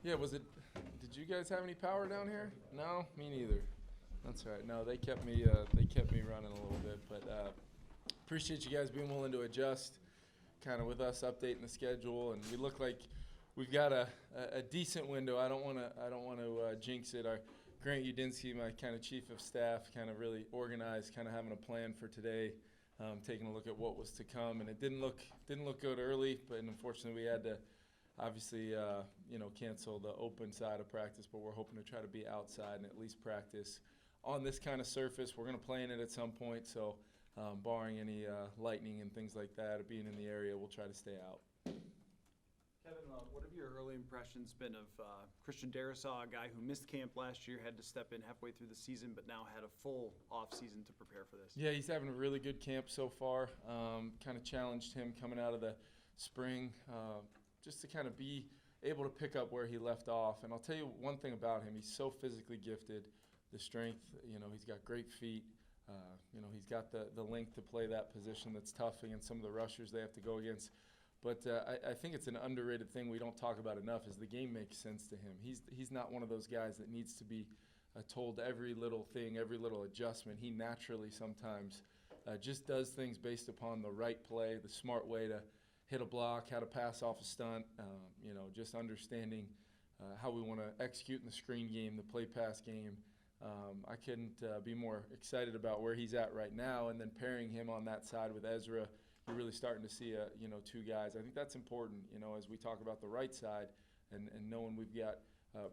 Yeah, did you guys have any power down here? No, me neither. That's right. No, they kept me running a little bit, but appreciate you guys being willing to adjust, kind of with us updating the schedule, and we look like we've got a decent window. I don't want to jinx it. Our Grant Udinsky, my kind of chief of staff, kind of really organized, kind of having a plan for today, taking a look at what was to come, and it didn't look good early, but unfortunately we had to obviously cancel the open side of practice, but we're hoping to try to be outside and at least practice on this kind of surface. We're going to play in it at some point, so barring any lightning and things like that or being in the area, we'll try to stay out. Kevin, what have your early impressions been of Christian Darrisaw, a guy who missed camp last year, had to step in halfway through the season, but now had a full off season to prepare for this? Yeah, he's having a really good camp so far. Kind of challenged him coming out of the spring just to kind of be able to pick up where he left off. And I'll tell you one thing about him. He's so physically gifted, the strength, he's got great feet. He's got the length to play that position that's tough against some of the rushers they have to go against. But I think it's an underrated thing we don't talk about enough is the game makes sense to him. He's not one of those guys that needs to be told every little thing, every little adjustment. He naturally sometimes just does things based upon the right play, the smart way to hit a block, how to pass off a stunt, just understanding how we want to execute in the screen game, the play-pass game. I couldn't be more excited about where he's at right now, and then pairing him on that side with Ezra, you're really starting to see two guys. I think that's important, as we talk about the right side and knowing we've got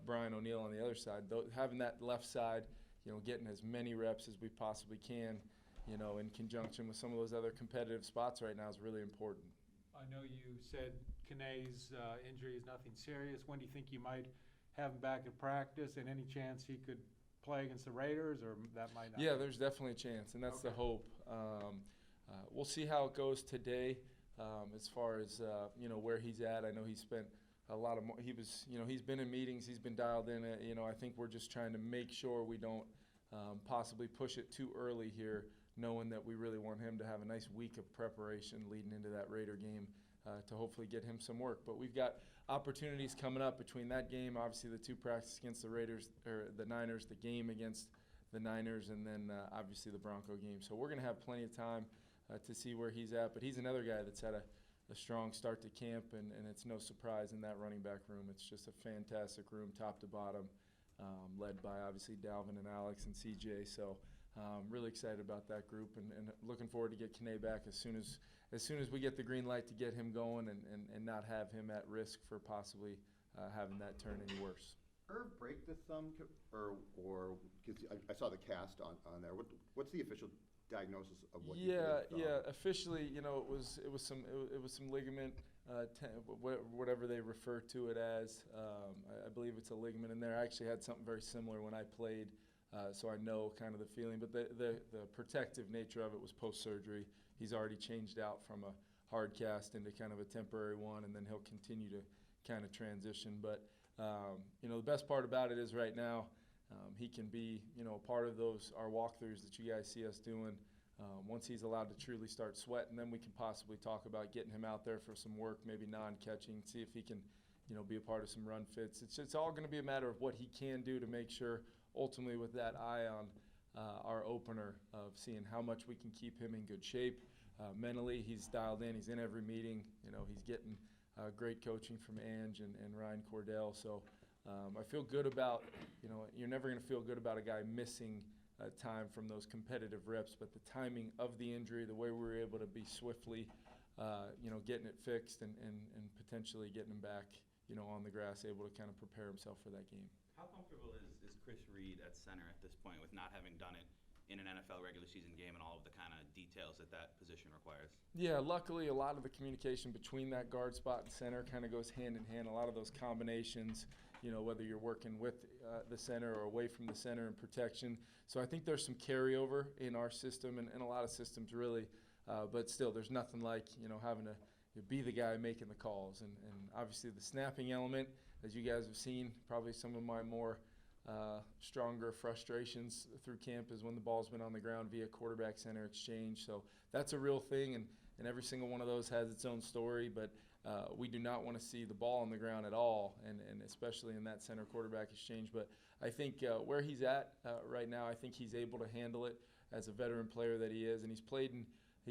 Brian O'Neill on the other side. Having that left side, getting as many reps as we possibly can, in conjunction with some of those other competitive spots right now is really important. I know you said Kane's injury is nothing serious. When do you think you might have him back at practice, and any chance he could play against the Raiders, or that might not? Yeah, there's definitely a chance, and that's the hope. We'll see how it goes today as far as, where he's at. I know he spent a lot of he's been in meetings, he's been dialed in. I think we're just trying to make sure we don't possibly push it too early here, knowing that we really want him to have a nice week of preparation leading into that Raider game to hopefully get him some work. But we've got opportunities coming up between that game, obviously the two practices against the Raiders or the Niners, the game against the Niners, and then obviously the Bronco game. So we're going to have plenty of time to see where he's at. But he's another guy that's had a strong start to camp, and it's no surprise in that running back room. It's just a fantastic room, top to bottom, led by obviously Dalvin and Alex and CJ. So really excited about that group, and looking forward to get Kane back as soon as we get the green light to get him going and not have him at risk for possibly having that turn any worse. Irv break the thumb, or because I saw the cast on there. What's the official diagnosis of what? Yeah. Officially, it was some ligament, whatever they refer to it as. I believe it's a ligament in there. I actually had something very similar when I played, so I know kind of the feeling. But the protective nature of it was post-surgery. He's already changed out from a hard cast into kind of a temporary one, and then he'll continue to kind of transition. But the best part about it is right now, he can be, a part of our walkthroughs that you guys see us doing. Once he's allowed to truly start sweating, then we can possibly talk about getting him out there for some work, maybe non-catching, see if he can, be a part of some run fits. It's all going to be a matter of what he can do to make sure, ultimately, with that eye on our opener of seeing how much we can keep him in good shape. Mentally, he's dialed in. He's in every meeting. He's getting great coaching from Ange and Ryan Cordell. So I feel good about, you're never going to feel good about a guy missing time from those competitive reps, but the timing of the injury, the way we were able to be swiftly, getting it fixed and potentially getting him back, on the grass, able to kind of prepare himself for that game. How comfortable is Chris Reed at center at this point with not having done it in an NFL regular season game and all of the kind of details that position requires? Yeah, luckily a lot of the communication between that guard spot and center kind of goes hand in hand. A lot of those combinations, whether you're working with the center or away from the center in protection. So I think there's some carryover in our system and a lot of systems really, but still there's nothing like, having to be the guy making the calls. And obviously the snapping element, as you guys have seen, probably some of my more stronger frustrations through camp is when the ball's been on the ground via quarterback center exchange. So that's a real thing, and every single one of those has its own story. But we do not want to see the ball on the ground at all, and especially in that center quarterback exchange. But I think where he's at right now, I think he's able to handle it as a veteran player that he is, and he's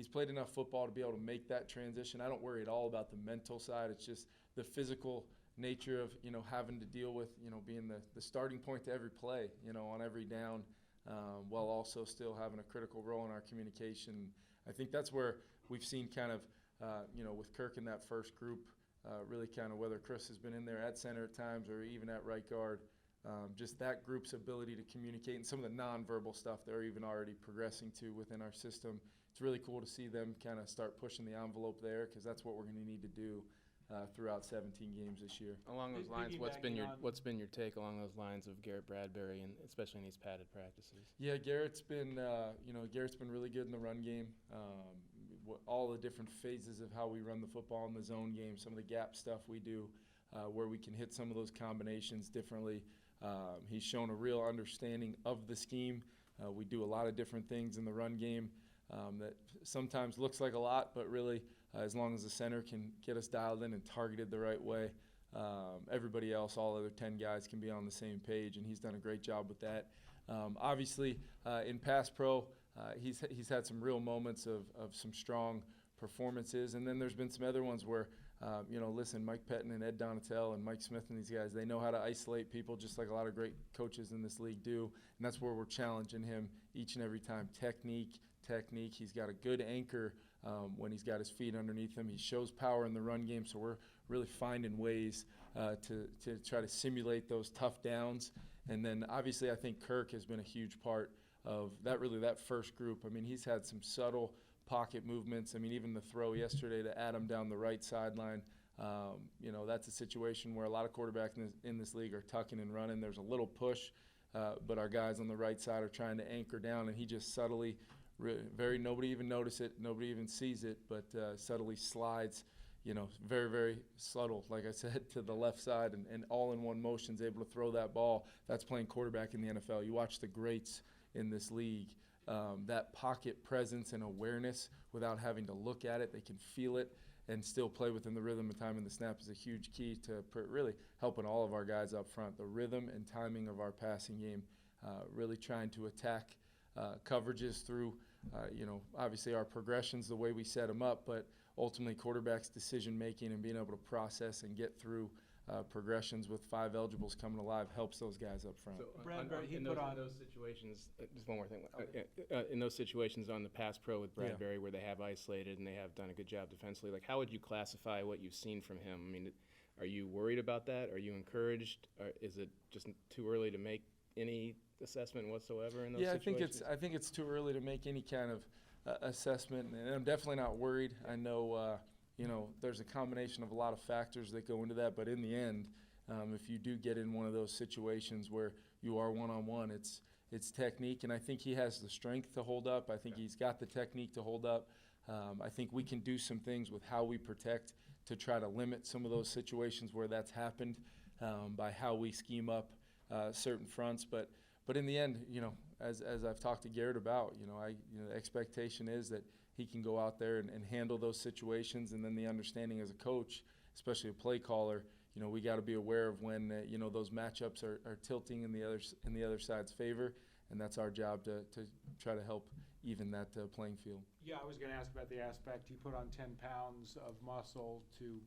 played enough football to be able to make that transition. I don't worry at all about the mental side. It's just the physical nature of, having to deal with, being the starting point to every play, on every down, while also still having a critical role in our communication. I think that's where we've seen kind of, with Kirk in that first group, really kind of whether Chris has been in there at center at times or even at right guard, just that group's ability to communicate and some of the nonverbal stuff they're even already progressing to within our system. It's really cool to see them kind of start pushing the envelope there, because that's what we're going to need to do throughout 17 games this year. Along those lines, Piggybacking what's been your take along those lines of Garrett Bradbury, and especially in these padded practices? Yeah, Garrett's been really good in the run game. All the different phases of how we run the football in the zone game, some of the gap stuff we do, where we can hit some of those combinations differently. He's shown a real understanding of the scheme. We do a lot of different things in the run game that sometimes looks like a lot, but really, as long as the center can get us dialed in and targeted the right way, everybody else, all other 10 guys, can be on the same page, and he's done a great job with that. Obviously, in pass pro, he's had some real moments of some strong performances, and then there's been some other ones where, listen, Mike Pettin and Ed Donatel and Mike Smith and these guys, they know how to isolate people just like a lot of great coaches in this league do, and that's where we're challenging him each and every time. Technique. He's got a good anchor when he's got his feet underneath him. He shows power in the run game, so we're really finding ways to try to simulate those tough downs. And then obviously I think Kirk has been a huge part of that first group. I mean, he's had some subtle pocket movements. I mean, even the throw yesterday to Adam down the right sideline, that's a situation where a lot of quarterbacks in this league are tucking and running. There's a little push, but our guys on the right side are trying to anchor down, and he just subtly, nobody even notices it, nobody even sees it, but subtly slides, very, very subtle, like I said, to the left side, and all in one motion is able to throw that ball. That's playing quarterback in the NFL. You watch the greats in this league, that pocket presence and awareness without having to look at it. They can feel it and still play within the rhythm and timing. The snap is a huge key to really helping all of our guys up front. The rhythm and timing of our passing game, really trying to attack coverages through, obviously our progressions, the way we set them up, but ultimately quarterback's decision-making and being able to process and get through progressions with 5 eligibles coming alive helps those guys up front. So Bradbury, he in put those, on- in those situations, just one more thing. In those situations on the pass pro with Bradbury, where they have isolated and they have done a good job defensively, like how would you classify what you've seen from him? I mean, are you worried about that? Are you encouraged? Or is it just too early to make any assessment whatsoever in those situations? I think it's too early to make any kind of assessment, and I'm definitely not worried. I know there's a combination of a lot of factors that go into that, but in the end, if you do get in one of those situations where you are one-on-one, it's technique, and I think he has the strength to hold up. I think he's got the technique to hold up. I think we can do some things with how we protect to try to limit some of those situations where that's happened, by how we scheme up certain fronts. But in the end, as I've talked to Garrett about, the expectation is that he can go out there and handle those situations, and then the understanding as a coach, especially a play caller, we got to be aware of when those matchups are tilting in the other side's favor, and that's our job to try to help even that playing field. Yeah, I was going to ask about the aspect he put on 10 pounds of muscle to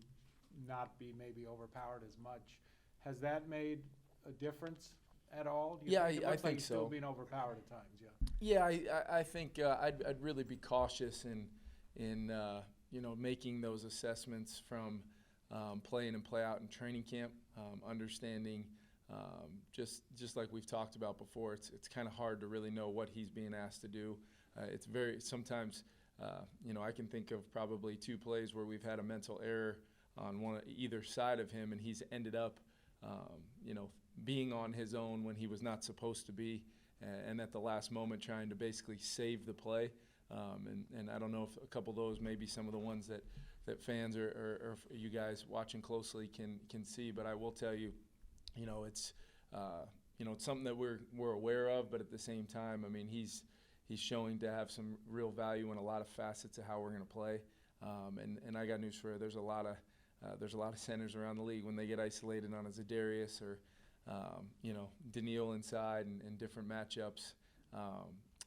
not be maybe overpowered as much. Has that made a difference at all? Do you think? It looks like he's still being overpowered at times. Yeah, I think I'd really be cautious in making those assessments from play in and play out in training camp. Understanding, just like we've talked about before, it's kind of hard to really know what he's being asked to do. It's very sometimes, I can think of probably 2 plays where we've had a mental error on either side of him, and he's ended up, being on his own when he was not supposed to be, and at the last moment trying to basically save the play. And I don't know if a couple of those may be some of the ones that fans or you guys watching closely can see, but I will tell you, it's something that we're aware of, but at the same time, I mean, he's showing to have some real value in a lot of facets of how we're going to play. And I got news for you. There's a lot of there's a lot of centers around the league when they get isolated on a Zadarius or, Daniil inside and different matchups.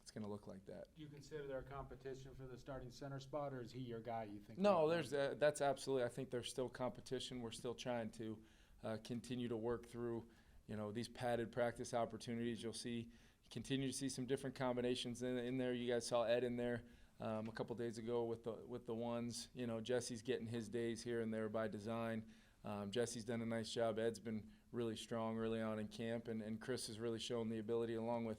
It's going to look like that. Do you consider there a competition for the starting center spot, or is he your guy, you think? No, that's absolutely. I think there's still competition. We're still trying to continue to work through, these padded practice opportunities. You'll continue to see some different combinations in there. You guys saw Ed in there a couple days ago with the ones. Jesse's getting his days here and there by design. Jesse's done a nice job. Ed's been really strong early on in camp, and Chris has really shown the ability, along with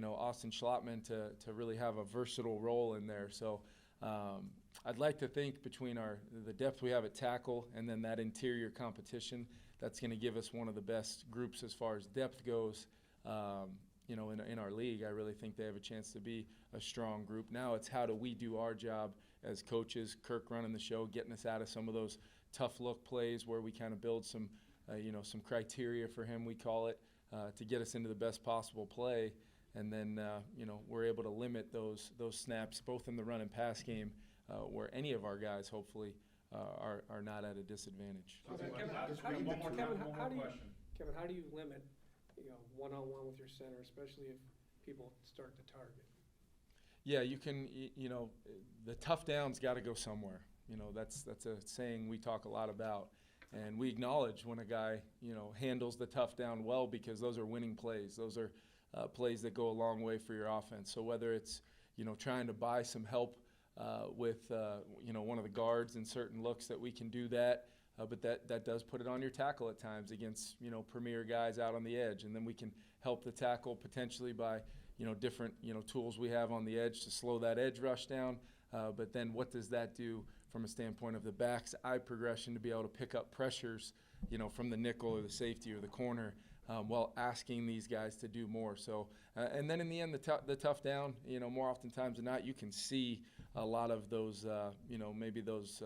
Austin Schlottman, to really have a versatile role in there. So I'd like to think between the depth we have at tackle and then that interior competition, that's going to give us one of the best groups as far as depth goes. In our league, I really think they have a chance to be a strong group. Now it's how do we do our job as coaches, Kirk running the show, getting us out of some of those tough look plays where we kind of build some criteria for him, we call it, to get us into the best possible play. And then, we're able to limit those snaps both in the run and pass game where any of our guys hopefully are not at a disadvantage. Kevin, how do you limit, one-on-one with your center, especially if people start to target? Yeah, you can, the tough down's got to go somewhere. That's a saying we talk a lot about. And we acknowledge when a guy, handles the tough down well, because those are winning plays. Those are plays that go a long way for your offense. So whether it's, trying to buy some help with, one of the guards in certain looks, that we can do that. But that does put it on your tackle at times against, premier guys out on the edge. And then we can help the tackle potentially by, different, tools we have on the edge to slow that edge rush down. But then what does that do from a standpoint of the back's eye progression to be able to pick up pressures, from the nickel or the safety or the corner, while asking these guys to do more. So, and then in the end, the tough down, more oftentimes than not, you can see a lot of those, maybe those,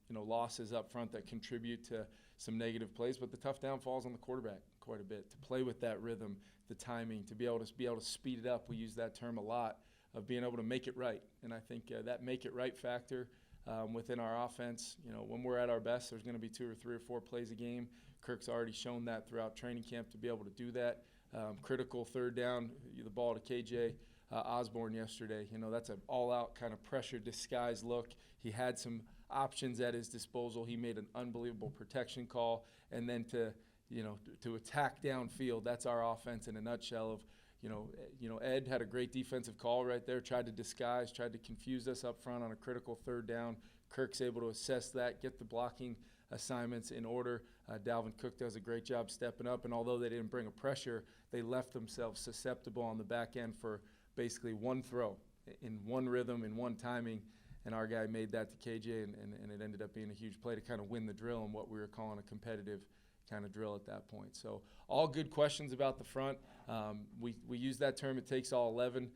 losses up front that contribute to some negative plays. But the tough down falls on the quarterback quite a bit to play with that rhythm, the timing, to be able to speed it up. We use that term a lot, of being able to make it right. And I think that make it right factor within our offense, when we're at our best, there's going to be 2 or 3 or 4 plays a game. Kirk's already shown that throughout training camp to be able to do that. Critical third down, the ball to KJ Osborne yesterday. That's an all-out kind of pressure disguise look. He had some options at his disposal. He made an unbelievable protection call, and then to attack downfield. That's our offense in a nutshell. Of Ed had a great defensive call right there. Tried to disguise, tried to confuse us up front on a critical third down. Kirk's able to assess that, get the blocking assignments in order. Dalvin Cook does a great job stepping up, and although they didn't bring a pressure, they left themselves susceptible on the back end for basically one throw in one rhythm, in one timing, and our guy made that to KJ, and it ended up being a huge play to kind of win the drill in what we were calling a competitive kind of drill at that point. So all good questions about the front. We use that term, it takes all 11,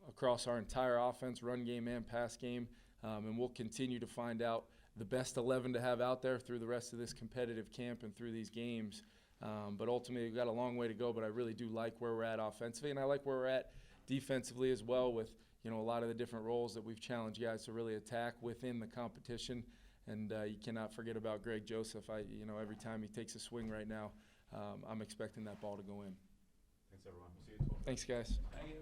across our entire offense, run game and pass game, and we'll continue to find out the best 11 to have out there through the rest of this competitive camp and through these games. But ultimately, we've got a long way to go, but I really do like where we're at offensively, and I like where we're at defensively as well with, a lot of the different roles that we've challenged guys to really attack within the competition. And you cannot forget about Greg Joseph. Every time he takes a swing right now, I'm expecting that ball to go in. Thanks, everyone. We'll see you at 12. Thanks, guys. Thank you.